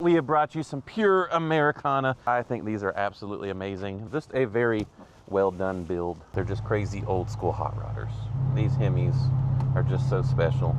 We have brought you some pure Americana. I think these are absolutely amazing. Just a very well done build. They're just crazy old school hot rodders. These HEMIs are just so special.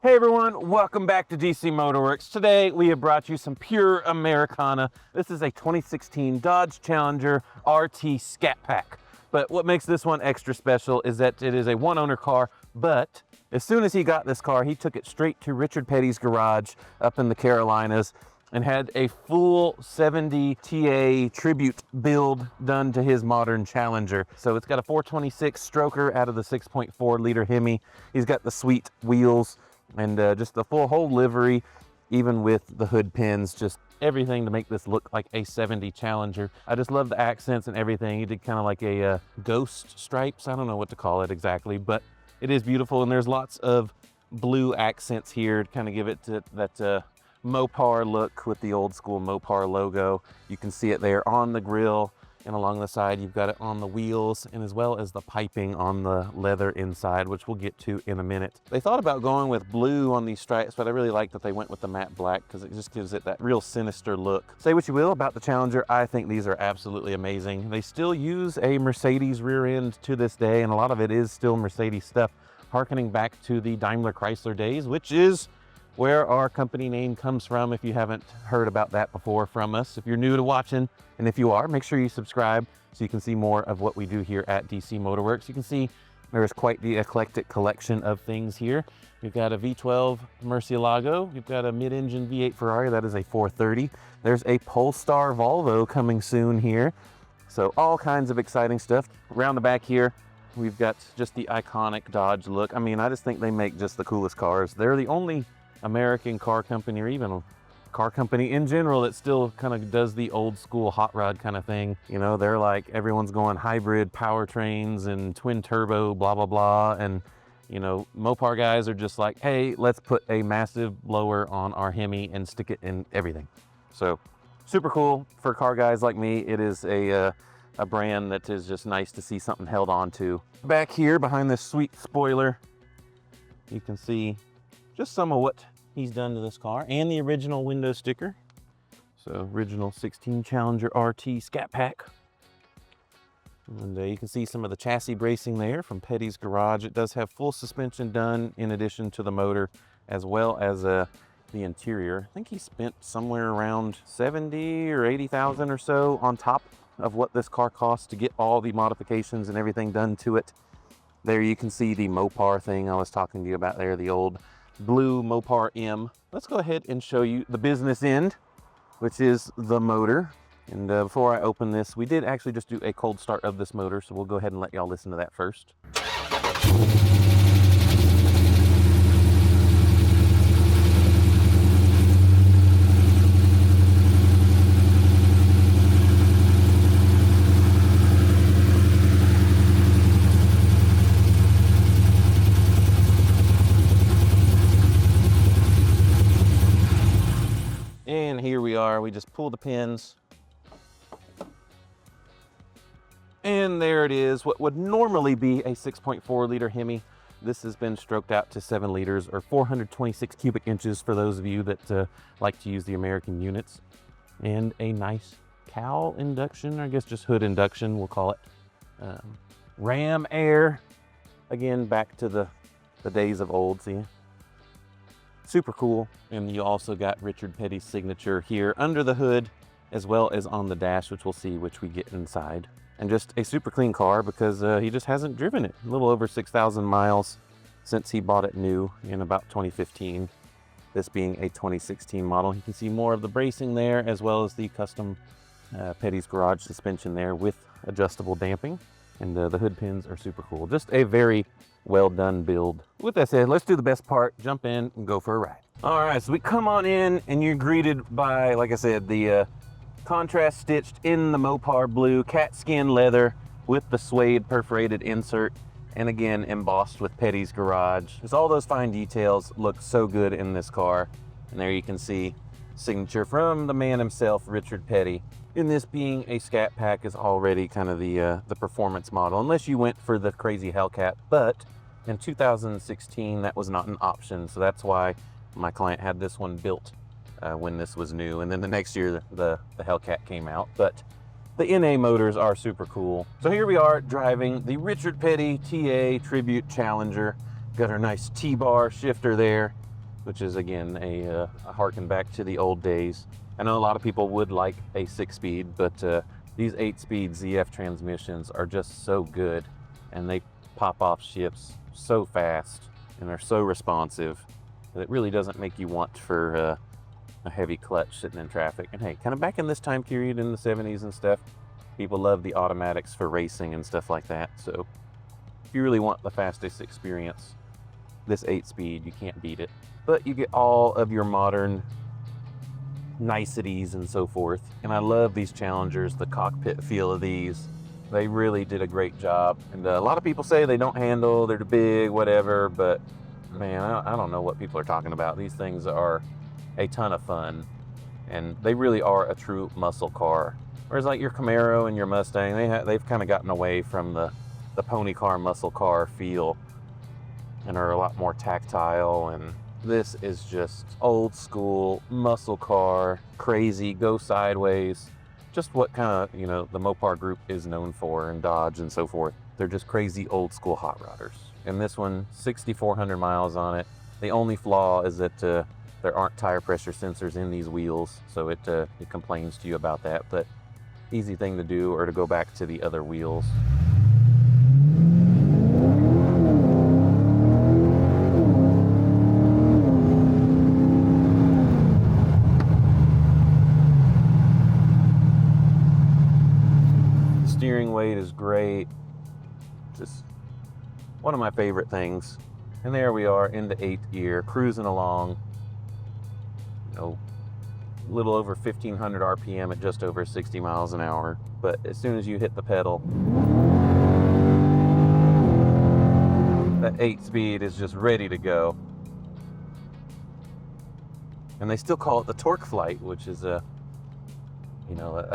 Hey everyone, welcome back to DC Motorwerks. Today we have brought you some pure Americana. This is a 2016 Dodge Challenger RT Scat Pack. But what makes this one extra special is that it is a one-owner car, but as soon as he got this car, he took it straight to Richard Petty's garage up in the Carolinas and had a full 70 TA tribute build done to his modern Challenger. So it's got a 426 stroker out of the 6.4 liter HEMI. He's got the sweet wheels and just the full whole livery, even with the hood pins, just everything to make this look like a 70 Challenger. I just love the accents and everything. He did kind of like a ghost stripes. I don't know what to call it exactly, but it is beautiful. And there's lots of blue accents here to kind of give it to that Mopar look with the old school Mopar logo. You can see it there on the grille and along the side. You've got it on the wheels and as well as the piping on the leather inside, which we'll get to in a minute. They thought about going with blue on these stripes, but I really like that they went with the matte black because it just gives it that real sinister look. Say what you will about the Challenger, I think these are absolutely amazing. They still use a Mercedes rear end to this day, and a lot of it is still Mercedes stuff, harkening back to the Daimler Chrysler days, which is where our company name comes from. If you haven't heard about that before from us, if you're new to watching, and if you are, make sure you subscribe so you can see more of what we do here at DC Motorwerks. You can see there is quite the eclectic collection of things here. You've got a V12 Murcielago, you've got a mid-engine V8 Ferrari, that is a 430. There's a Polestar Volvo coming soon here. So all kinds of exciting stuff. Around the back here, we've got just the iconic Dodge look. I mean, I just think they make just the coolest cars. They're the only American car company, or even a car company in general, that still kind of does the old school hot rod kind of thing. You know, they're like, everyone's going hybrid powertrains and twin turbo, blah, blah, blah. And, you know, Mopar guys are just like, hey, let's put a massive blower on our HEMI and stick it in everything. So super cool for car guys like me. It is a brand that is just nice to see something held on to. Back here behind this sweet spoiler, you can see just some of what he's done to this car and the original window sticker. So original 16 Challenger RT Scat Pack. And you can see some of the chassis bracing there from Petty's garage. It does have full suspension done in addition to the motor, as well as the interior. I think he spent somewhere around 70 or 80,000 or so on top of what this car costs to get all the modifications and everything done to it. There you can see the Mopar thing I was talking to you about there, the old blue Mopar M. Let's go ahead and show you the business end, which is the motor. And before I open this, we did actually just do a cold start of this motor, so we'll go ahead and let y'all listen to that first. And here we are, we just pull the pins. And there it is, what would normally be a 6.4 liter HEMI. This has been stroked out to 7 liters or 426 cubic inches for those of you that like to use the American units. And a nice cowl induction, I guess just hood induction, we'll call it. Ram air, again, back to the days of old, see? Super cool. And you also got Richard Petty's signature here under the hood, as well as on the dash, which we'll see which we get inside. And just a super clean car because he just hasn't driven it. A little over 6,000 miles since he bought it new in about 2015. This being a 2016 model. You can see more of the bracing there, as well as the custom Petty's garage suspension there with adjustable damping. And the hood pins are super cool. Just a very well done build. With that said, let's do the best part, jump in and go for a ride. All right, so we come on in and you're greeted by, like I said, the contrast stitched in the Mopar blue cat skin leather with the suede perforated insert, and again embossed with Petty's garage. Just all those fine details look so good in this car. And there you can see signature from the man himself, Richard Petty. And this being a Scat Pack is already kind of the performance model, unless you went for the crazy Hellcat. But in 2016, that was not an option, so that's why my client had this one built when this was new. And then the next year, the Hellcat came out. But the NA motors are super cool. So here we are driving the Richard Petty TA Tribute Challenger. Got our nice T-bar shifter there, which is again a harken back to the old days. I know a lot of people would like a 6-speed, but these 8-speed ZF transmissions are just so good, and they pop off shifts so fast and are so responsive that it really doesn't make you want for a heavy clutch sitting in traffic. And hey, kind of back in this time period in the 70s and stuff, people love the automatics for racing and stuff like that. So if you really want the fastest experience, this 8-speed, you can't beat it. But you get all of your modern niceties and so forth. And I love these Challengers, the cockpit feel of these. They really did a great job. And a lot of people say they don't handle, they're too big, whatever, but man, I don't know what people are talking about. These things are a ton of fun, and they really are a true muscle car. Whereas like your Camaro and your Mustang, they've kind of gotten away from the pony car, muscle car feel and are a lot more tactile. And this is just old school muscle car, crazy, go sideways. Just what kind of, you know, the Mopar group is known for, and Dodge and so forth. They're just crazy old school hot rodders. And this one, 6,400 miles on it. The only flaw is that there aren't tire pressure sensors in these wheels, so it complains to you about that. But easy thing to do, or to go back to the other wheels. Steering weight is great. Just one of my favorite things. And there we are in the 8th gear, cruising along. You know, a little over 1,500 RPM at just over 60 miles an hour. But as soon as you hit the pedal, that 8-speed is just ready to go. And they still call it the torque flight, which is a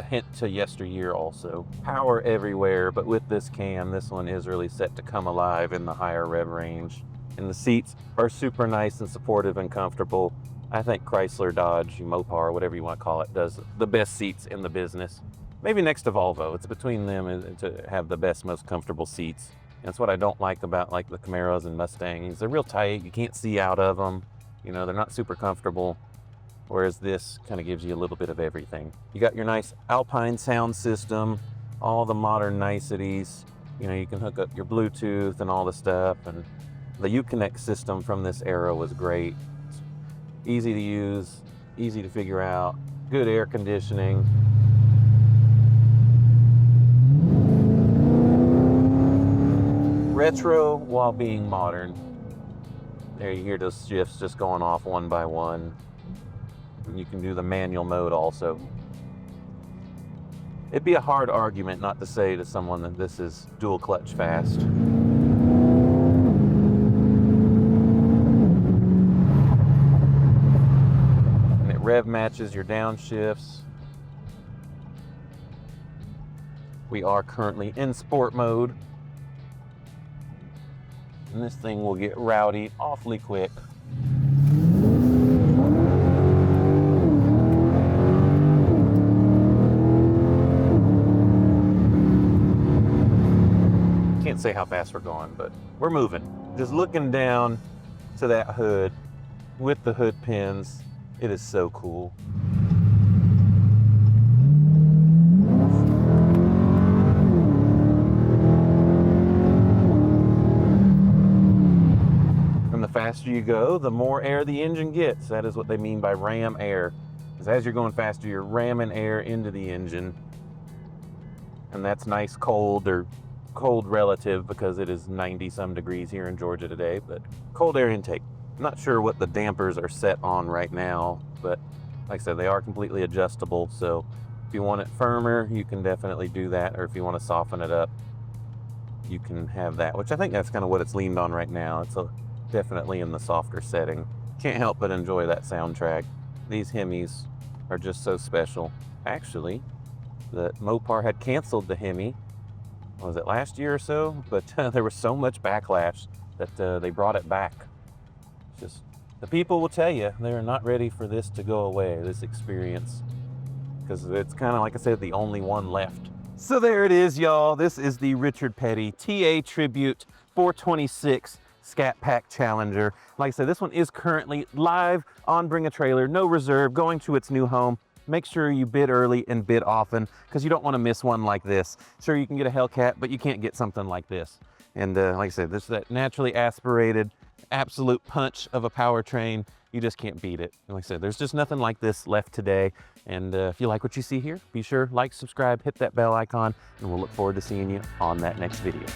hint to yesteryear also. Power everywhere, but with this cam, this one is really set to come alive in the higher rev range. And the seats are super nice and supportive and comfortable. I think Chrysler, Dodge, Mopar, whatever you want to call it, does the best seats in the business. Maybe next to Volvo. It's between them to have the best, most comfortable seats. And that's what I don't like about like the Camaros and Mustangs. They're real tight. You can't see out of them. You know, they're not super comfortable. Whereas this kind of gives you a little bit of everything. You got your nice Alpine sound system, all the modern niceties. You know, you can hook up your Bluetooth and all the stuff. And the Uconnect system from this era was great. It's easy to use, easy to figure out, good air conditioning. Retro while being modern. There you hear those shifts just going off one by one. You can do the manual mode also. It'd be a hard argument not to say to someone that this is dual clutch fast. And it rev matches your downshifts. We are currently in sport mode. And this thing will get rowdy awfully quick. Can't say how fast we're going, but we're moving. Just looking down to that hood with the hood pins, it is so cool. And the faster you go, the more air the engine gets. That is what they mean by ram air. Because as you're going faster, you're ramming air into the engine. And that's nice cold, or cold relative because it is 90 some degrees here in Georgia today, but cold air intake. I'm not sure what the dampers are set on right now, but like I said, they are completely adjustable. So if you want it firmer, you can definitely do that. Or if you want to soften it up, you can have that, which I think that's kind of what it's leaned on right now. It's definitely in the softer setting. Can't help but enjoy that soundtrack. These HEMIs are just so special. Actually, the Mopar had canceled the HEMI, was it last year or so? But there was so much backlash that they brought it back. It's just, the people will tell you they're not ready for this to go away, this experience, because it's kind of, like I said, the only one left. So there it is, y'all. This is the Richard Petty TA Tribute 426 Scat Pack Challenger. Like I said, this one is currently live on Bring a Trailer, no reserve, going to its new home. Make sure you bid early and bid often, because you don't want to miss one like this. Sure, you can get a Hellcat, but you can't get something like this. And like I said, this is that naturally aspirated, absolute punch of a powertrain. You just can't beat it. And like I said, there's just nothing like this left today. And if you like what you see here, be sure, like, subscribe, hit that bell icon, and we'll look forward to seeing you on that next video.